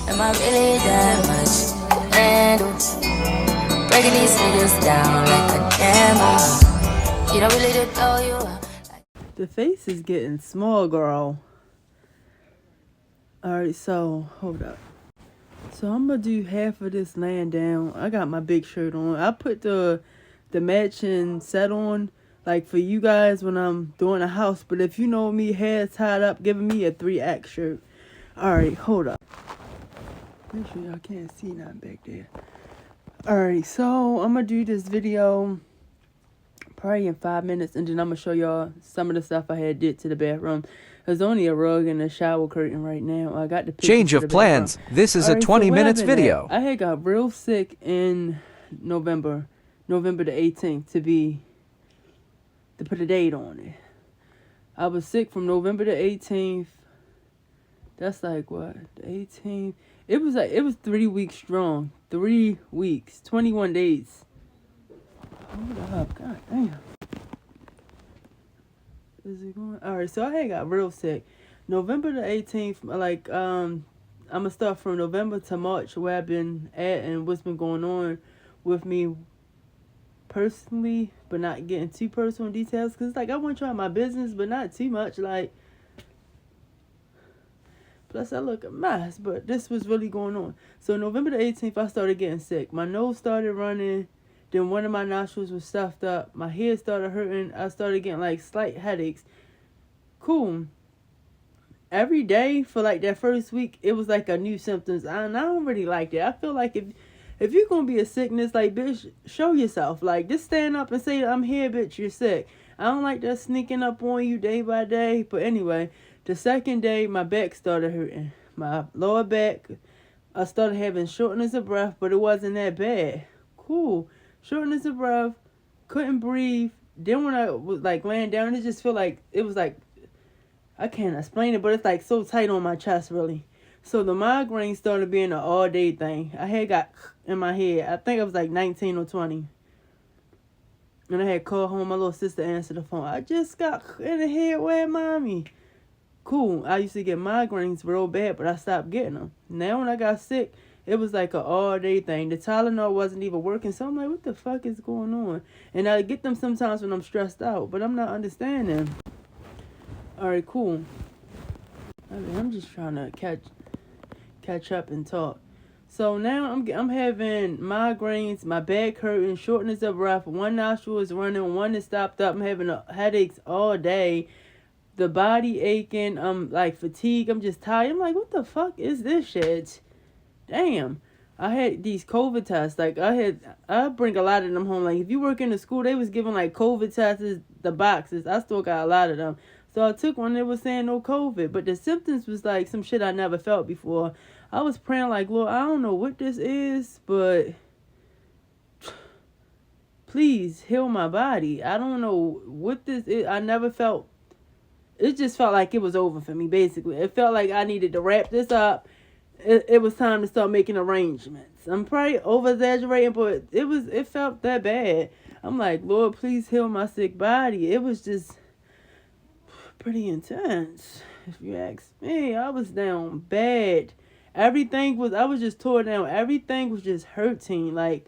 Am I really that much to handle? Breaking these niggas down like a camel. You don't really to throw you up. The face is getting small, girl. Alright, so, hold up. So, I'm gonna do half of this laying down. I got my big shirt on. I put the matching set on, like, for you guys when I'm doing a house. But if you know me, hair tied up, giving me a 3X shirt. Alright, hold up. Make sure y'all can't see nothing back there. Alright, so, I'm gonna do this video probably in 5 minutes, and then I'm gonna show y'all some of the stuff I had did to the bathroom. There's only a rug and a shower curtain right now. I got the Change of plans. This is a 20 minutes video. I had got real sick in November the 18th to put a date on it. I was sick from November the 18th. That's like what? The 18th. It was 3 weeks strong. 3 weeks. 21 days. Hold up. God damn. Is it going? Alright, so I had got real sick. November the 18th, like, I'm going to start from November to March where I've been at and what's been going on with me personally, but not getting too personal details. Because, like, I want to try my business, but not too much. Like, plus I look a mess, but this was really going on. So, November the 18th, I started getting sick. My nose started running. Then one of my nostrils was stuffed up. My head started hurting. I started getting like slight headaches. Cool. Every day for like that first week, it was like a new symptoms. And I don't really like it. I feel like if you're going to be a sickness, like, bitch, show yourself. Like, just stand up and say, I'm here, bitch, you're sick. I don't like that sneaking up on you day by day. But anyway, the second day, my back started hurting. My lower back, I started having shortness of breath, but it wasn't that bad. Cool. Shortness of breath, couldn't breathe. Then when I was like laying down, it just felt like it was like, I can't explain it, but it's like so tight on my chest, really. So the migraine started being an all day thing. I had got in my head. I think I was like 19 or 20. And I had called home. My little sister answered the phone. I just got in the head. Where mommy? Cool. I used to get migraines real bad, but I stopped getting them. Now when I got sick, it was like an all-day thing. The Tylenol wasn't even working. So I'm like, what the fuck is going on? And I get them sometimes when I'm stressed out. But I'm not understanding. Alright, cool. I mean, I'm just trying to catch up and talk. So now I'm having migraines, my back hurting, shortness of breath. One nostril is running, one is stopped up. I'm having headaches all day. The body aching. I'm like fatigued. I'm just tired. I'm like, what the fuck is this shit? Damn, I had these COVID tests. Like, I bring a lot of them home. Like, if you work in the school, they was giving, like, COVID tests, the boxes. I still got a lot of them. So I took one, they was saying no COVID. But the symptoms was, like, some shit I never felt before. I was praying, like, Lord, I don't know what this is, but please heal my body. I don't know what this is. I never felt, it just felt like it was over for me, basically. It felt like I needed to wrap this up. It was time to start making arrangements. I'm probably over-exaggerating, but it felt that bad. I'm like, Lord, please heal my sick body. It was just pretty intense, if you ask me. I was down bad. I was just tore down. Everything was just hurting. Like,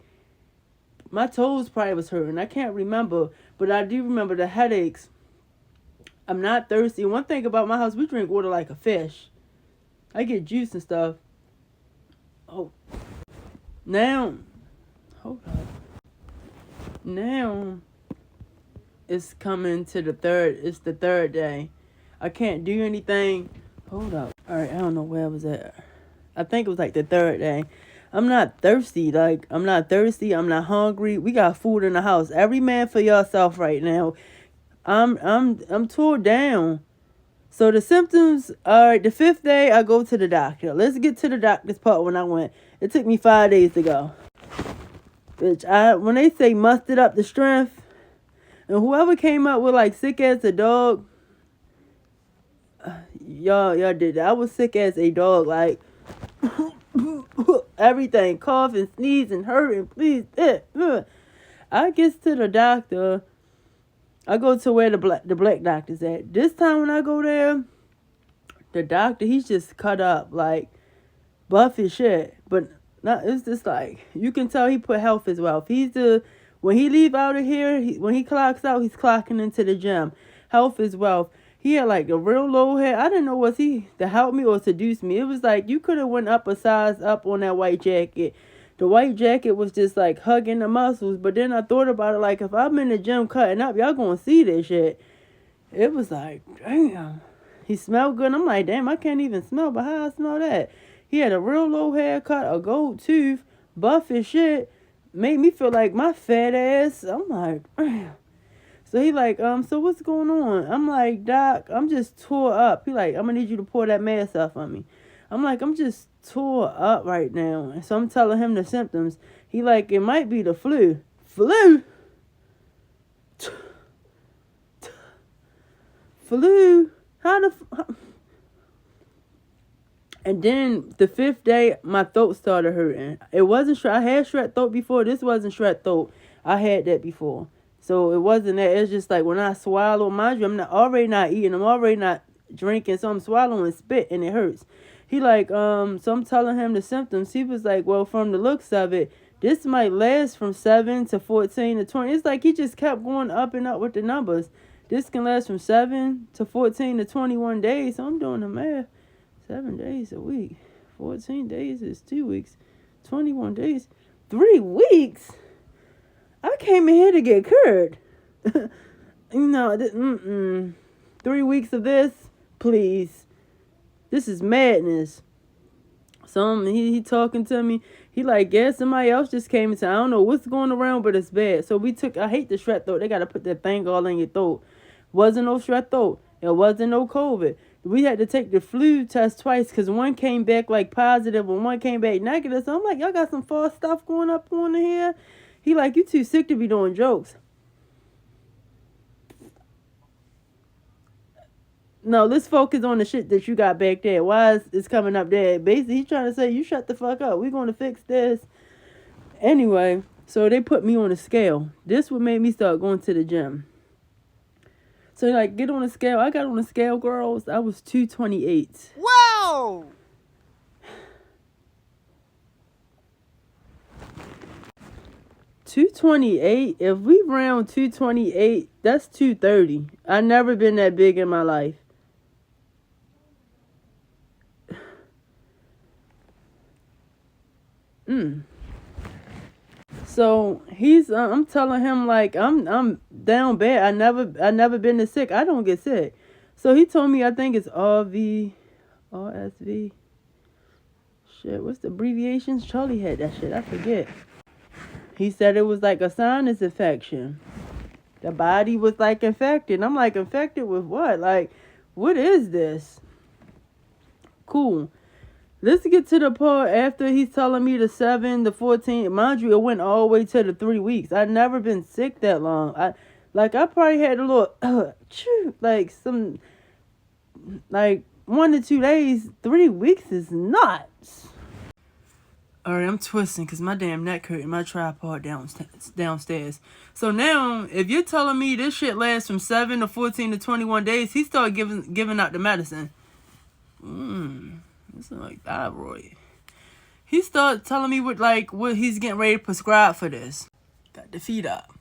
my toes probably was hurting. I can't remember, but I do remember the headaches. I'm not thirsty. One thing about my house, we drink water like a fish. I get juice and stuff. Oh. Now. Hold up. Now. It's coming to the third day. I can't do anything. Hold up. Alright, I don't know where I was at. I think it was like the third day. I'm not thirsty. Like, I'm not thirsty. I'm not hungry. We got food in the house. Every man for yourself right now. I'm tore down. So the symptoms are, the 5th day, I go to the doctor. Let's get to the doctor's part when I went. It took me 5 days to go. Bitch, when they say mustered up the strength, and whoever came up with like sick as a dog, y'all did that. I was sick as a dog, like, everything, coughing, sneezing, hurting, please. I get to the doctor. I go to where the black doctor's at. This time when I go there, the doctor, he's just cut up. Like, buff as shit. But not, it's just like, you can tell he put health as wealth. When he leave out of here, when he clocks out, he's clocking into the gym. Health is wealth. He had like a real low head. I didn't know, was he to help me or seduce me? It was like you could have went up a size up on that white jacket. The white jacket was just like hugging the muscles. But then I thought about it, like if I'm in the gym cutting up, y'all gonna see this shit. It was like, damn. He smelled good. I'm like, damn, I can't even smell, but how I smell that? He had a real low haircut, a gold tooth, buff as shit. Made me feel like my fat ass. I'm like, damn. So he like, so what's going on? I'm like, Doc, I'm just tore up. He like, I'm gonna need you to pour that mask off on me. I'm like, I'm just tore up right now. And so I'm telling him the symptoms. He like, it might be the flu. Flu? Flu? And then the 5th day, my throat started hurting. It wasn't I had strep throat before. This wasn't strep throat. I had that before. So it wasn't that. It's just like when I swallow, mind you, I'm already not eating. I'm already not drinking. So I'm swallowing spit and it hurts. He like, so I'm telling him the symptoms. He was like, well, from the looks of it, this might last from 7 to 14 to 20. It's like he just kept going up and up with the numbers. This can last from 7 to 14 to 21 days. So I'm doing the math. 7 days a week. 14 days is 2 weeks. 21 days. 3 weeks? I came in here to get cured. 3 weeks of this? Please. This is madness. So he talking to me. He like, yeah, somebody else just came into. I don't know what's going around, but it's bad. So I hate the strep throat. They got to put that thing all in your throat. Wasn't no strep throat. It wasn't no COVID. We had to take the flu test twice because one came back like positive and one came back negative. So I'm like, y'all got some false stuff going up on here. He like, you too sick to be doing jokes. No, let's focus on the shit that you got back there. Why is it's coming up there? Basically, he's trying to say, you shut the fuck up. We're going to fix this. Anyway, so they put me on a scale. This would make me start going to the gym. So like, get on a scale. I got on a scale, girls. I was 228. Wow! 228. If we round 228, that's 230. I never been that big in my life. So he's, I'm telling him like I'm down bad. I never been this sick. I don't get sick. So he told me I think it's RSV. Shit, what's the abbreviations? Charlie had that shit. I forget. He said it was like a sinus infection. The body was like infected. I'm like, infected with what? Like, what is this? Cool. Let's get to the part after he's telling me the 7, the 14. Mind you, it went all the way to the 3 weeks. I've never been sick that long. I probably had a little, like some, like 1 to 2 days. 3 weeks is nuts. All right, I'm twisting because my damn neck hurt and my tripod downstairs. So now, if you're telling me this shit lasts from 7 to 14 to 21 days, he started giving out the medicine. It's like thyroid. He started telling me what he's getting ready to prescribe for this. Got the feet up.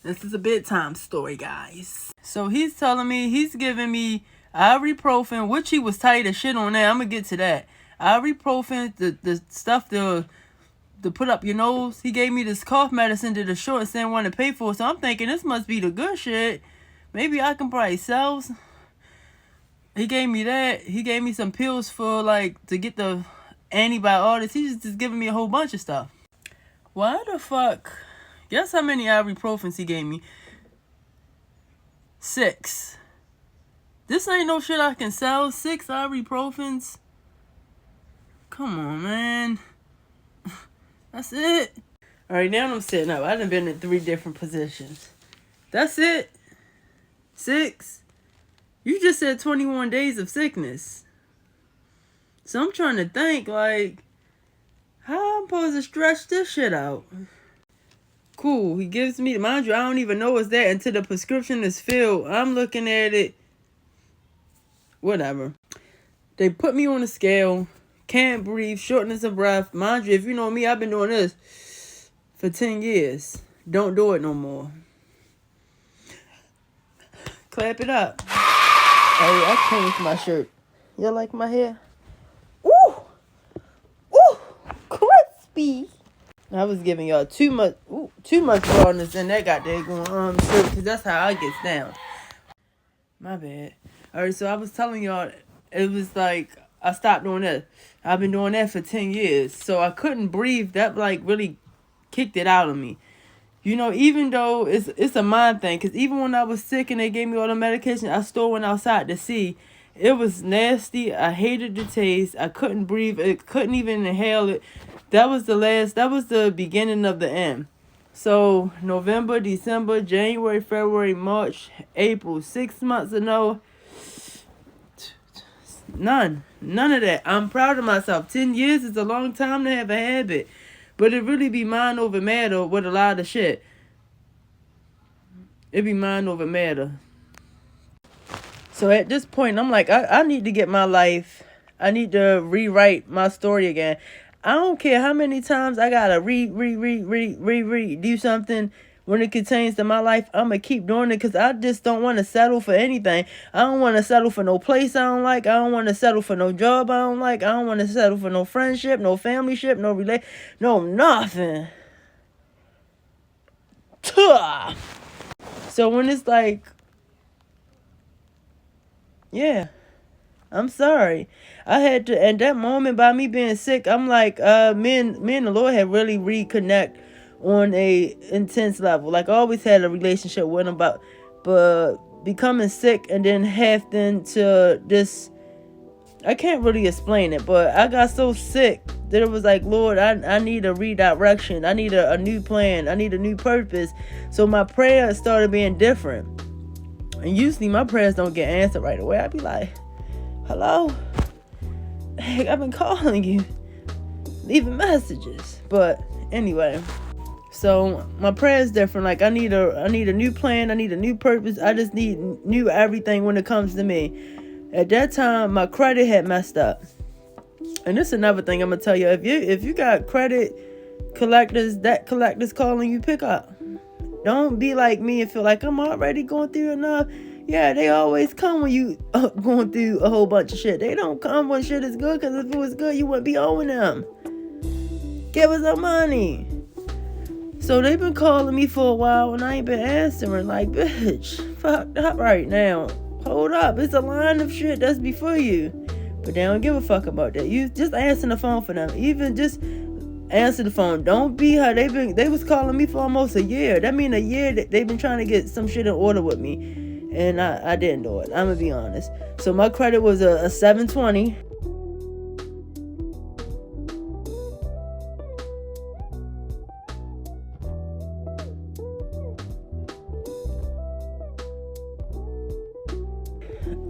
This is a bedtime story, guys. So he's telling me he's giving me ibuprofen, which he was tight as shit on that. I'm gonna get to that. Ibuprofen, the stuff to put up your nose. He gave me this cough medicine that the shorts didn't want to pay for. So I'm thinking this must be the good shit. Maybe I can probably sell. He gave me that. He gave me some pills for to get the antibiotics. He's just giving me a whole bunch of stuff. Why the fuck? Guess how many ibuprofens he gave me? 6. This ain't no shit I can sell. 6 ibuprofens. Come on, man. That's it. Alright, now I'm sitting up. I done been in 3 different positions. That's it. 6. You just said 21 days of sickness. So I'm trying to think, how I'm supposed to stretch this shit out? Cool. He gives me, mind you, I don't even know it's that until the prescription is filled. I'm looking at it. Whatever. They put me on a scale, can't breathe, shortness of breath. Mind you, if you know me, I've been doing this for 10 years. Don't do it no more. Clap it up. Oh, I changed my shirt. You like my hair? Ooh! Ooh! Crispy! I was giving y'all too much rawness in that goddamn shirt, because that's how I get down. My bad. Alright, so I was telling y'all, it was like, I stopped doing that. I've been doing that for 10 years. So I couldn't breathe. That, like, really kicked it out of me. You know, even though it's a mind thing, because even when I was sick and they gave me all the medication, I still went outside to see. It was nasty. I hated the taste. I couldn't breathe. I couldn't even inhale it. That was the beginning of the end. So, November, December, January, February, March, April, 6 months of no. None of that. I'm proud of myself. 10 years is a long time to have a habit. But it really be mind over matter with a lot of shit. It be mind over matter. So at this point, I'm like, I need to get my life. I need to rewrite my story again. I don't care how many times I gotta do something when it pertains to my life. I'm gonna keep doing it because I just don't want to settle for anything. I don't want to settle for no place I don't like. I don't want to settle for no job I don't like. I don't want to settle for no friendship, no familyship, no nothing. Tuh. So when it's like, yeah, I'm sorry. I had to, at that moment, by me being sick, I'm like, me and the Lord had really reconnect on a intense level. Like, I always had a relationship with him, but becoming sick and then having to just, I can't really explain it, but I got so sick that it was like, Lord, I need a redirection. I need a new plan. I need a new purpose. So my prayers started being different. And usually my prayers don't get answered right away. I'd be like, hello? Heck, I've been calling you, leaving messages. But anyway, so my prayer is different. Like, I need a new plan. I need a new purpose. I just need new everything when it comes to me. At that time, my credit had messed up. And this is another thing I'm gonna tell you. If you got credit debt collectors calling you, pick up. Don't be like me and feel like I'm already going through enough. Yeah, they always come when you going through a whole bunch of shit. They don't come when shit is good, because if it was good, you wouldn't be owing them. Give us our money. So they've been calling me for a while and I ain't been answering. Like, bitch, fucked up right now. Hold up, it's a line of shit that's before you. But they don't give a fuck about that. You just answer the phone for them. Even just answer the phone. Don't be her. They was calling me for almost a year. That mean a year that they've been trying to get some shit in order with me. And I didn't do it. I'm gonna be honest. So my credit was a 720.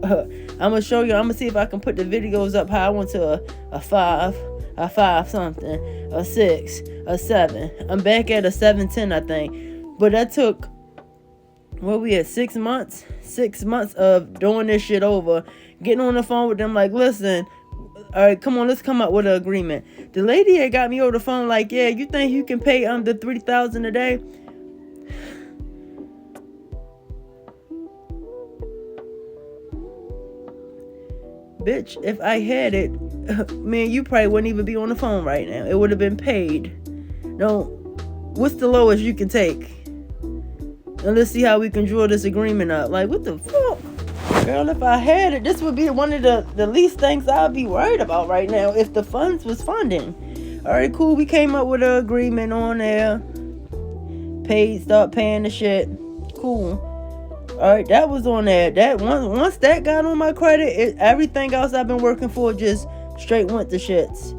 I'm gonna show you. I'm gonna see if I can put the videos up how I went to a 5 something, a 6, a 7. I'm back at a 710, I think. But that took, what we had, 6 months? 6 months of doing this shit over. Getting on the phone with them like, listen, all right, come on, let's come up with an agreement. The lady had got me over the phone like, yeah, you think you can pay under $3,000 a day? Bitch, if I had it, man, you probably wouldn't even be on the phone right now. It would have been paid. No, what's the lowest you can take? And let's see how we can draw this agreement up. Like, what the fuck? Girl, if I had it, this would be one of the least things I'd be worried about right now if the funds was funding. All right, cool. We came up with an agreement on there. Start paying the shit. Cool. All right, that was on there. That once that got on my credit, everything else I've been working for just straight went to shits.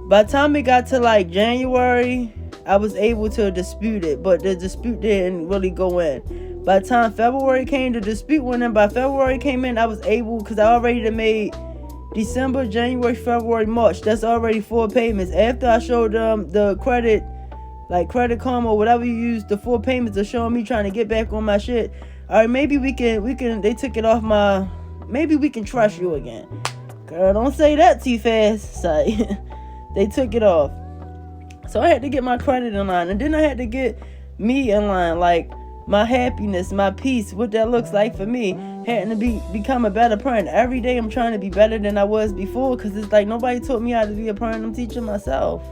By the time it got to like January, I was able to dispute it, but the dispute didn't really go in. By the time February came, the dispute went in. By February came in, I was able, because I already made December, January, February, March. That's already 4 payments. After I showed them the credit, like Credit Karma or whatever you use, the 4 payments are showing me trying to get back on my shit. All right, maybe we can, they took it off my, maybe we can trust you again. girl, don't say that too fast. So they took it off. So I had to get my credit in line. And then I had to get me in line. Like, my happiness, my peace, what that looks like for me. Having to become a better parent. Every day I'm trying to be better than I was before. Because it's like nobody taught me how to be a parent. I'm teaching myself.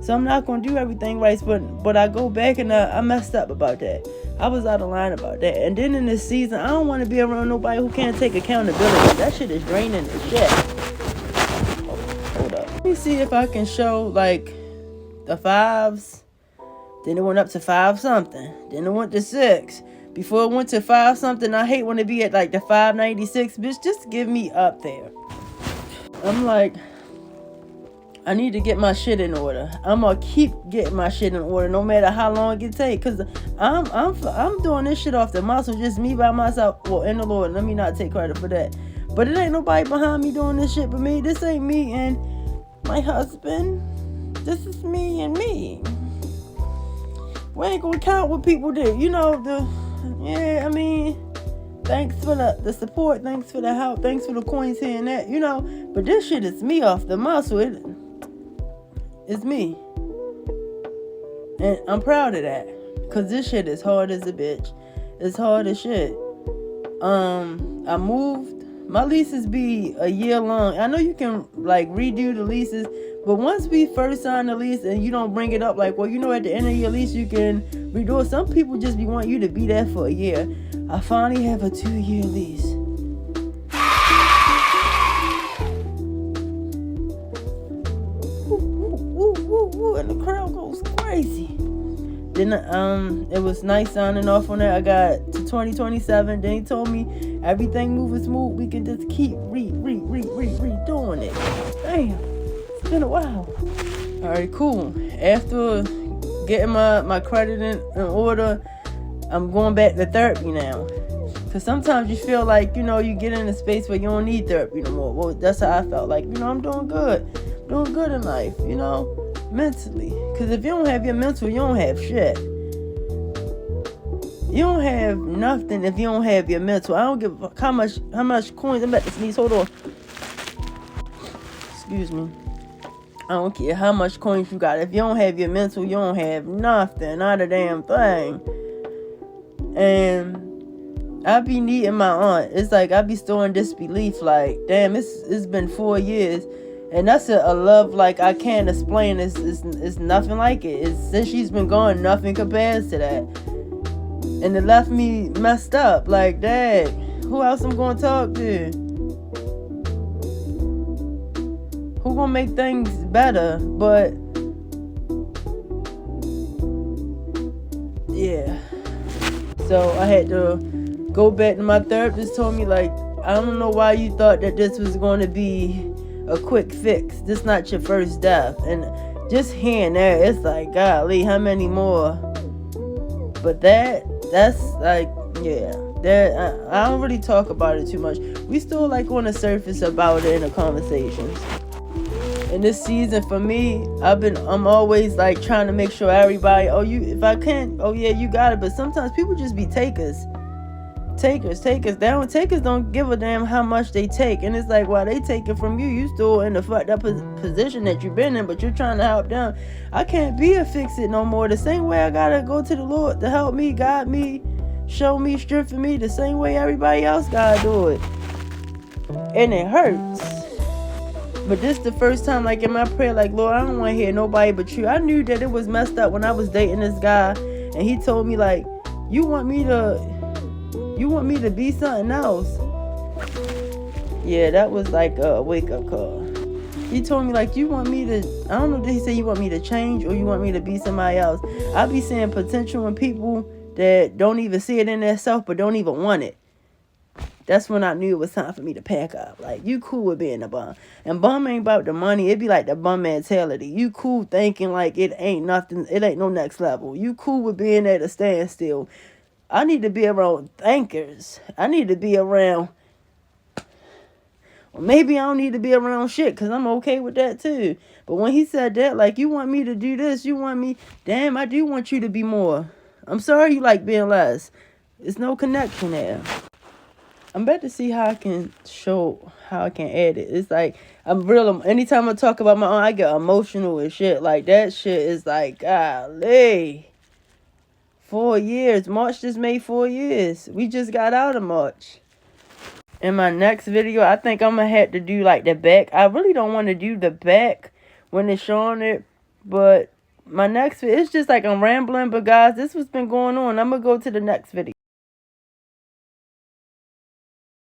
So I'm not going to do everything right. But I go back and I messed up about that. I was out of line about that. And then in this season, I don't want to be around nobody who can't take accountability. That shit is draining as shit. Hold up. Let me see if I can show, like, the 5s. Then it went up to 5 something. Then it went to 6. Before it went to 5 something, I hate when it be at like the 596. Bitch, just give me up there. I'm like, I need to get my shit in order. I'm gonna keep getting my shit in order no matter how long it take. Cause I'm doing this shit off the muscle, just me by myself. Well, in the Lord, let me not take credit for that. But it ain't nobody behind me doing this shit but me. This ain't me and my husband. This is me and me. We ain't gonna count what people do. You know, I mean, thanks for the support, thanks for the help, thanks for the coins here and that, you know. But this shit is me off the muscle. It's me. And I'm proud of that. Cause this shit is hard as a bitch. It's hard as shit. I moved. My leases be a year long. I know you can like redo the leases, but once we first sign the lease and you don't bring it up, like, well, you know, at the end of your lease you can redo it. Some people just want you to be there for a year. I finally have a 2-year lease. And the crowd goes crazy. Then it was nice signing off on that. I got to 2027. Then he told me everything moving smooth. We can just keep redoing it. Damn, it's been a while. All right, cool. After getting my credit in order, I'm going back to therapy now. Cause sometimes you feel like, you know, you get in a space where you don't need therapy no more. Well, that's how I felt. Like, you know, I'm doing good in life, you know, mentally. Cause if you don't have your mental, you don't have shit. You don't have nothing if you don't have your mental. I don't give a fuck how much coins. I'm about to sneeze. Hold on. Excuse me. I don't care how much coins you got. If you don't have your mental, you don't have nothing. Not a damn thing. And I be needing my aunt. It's like I be still in disbelief. Like, damn, it's been 4 years. And that's a love like I can't explain. It's nothing like it. Since she's been gone, nothing compares to that. And it left me messed up. Like, dang, who else I'm going to talk to? Who going to make things better? But, yeah. So I had to go back to my therapist. Told me, like, I don't know why you thought that this was going to be a quick fix. This not your first death. And just hearing that, it's like, golly, how many more? But that's like, yeah, I don't really talk about it too much. We still like on the surface about it in the conversations. In this season for me, I'm always like trying to make sure everybody, if I can, yeah, you got it. But sometimes people just be takers. Takers don't give a damn how much they take. And it's like, while they take it from you, you still in the fucked up position that you've been in, but you're trying to help them. I can't be a fix-it no more. The same way I gotta go to the Lord to help me, guide me, show me, strengthen me, the same way everybody else gotta do it. And it hurts. But this the first time, like, in my prayer, like, Lord, I don't want to hear nobody but you. I knew that it was messed up when I was dating this guy, and he told me, like, you want me to be something else. Yeah, that was like a wake-up call. He told me, like, you want me to, I don't know, did he say you want me to change or you want me to be somebody else? I be seeing potential in people that don't even see it in themselves but don't even want it. That's when I knew it was time for me to pack up. Like, you cool with being a bum. And bum ain't about the money. It be like the bum mentality. You cool thinking like it ain't nothing. It ain't no next level. You cool with being at a standstill. I need to be around thinkers. I need to be around... Well, maybe I don't need to be around shit because I'm okay with that too. But when he said that, like, you want me to do this, you want me... Damn, I do want you to be more. I'm sorry you like being less. There's no connection there. I'm about to see how I can show how I can add it. It's like I'm real. Anytime I talk about my own, I get emotional and shit. Like that shit is like, golly. 4 years. March just made 4 years. We just got out of March. In my next video, I think I'm gonna have to do like the back. I really don't want to do the back when it's showing it, but my next video, it's just like I'm rambling. But guys, this what's been going on. I'm gonna go to the next video.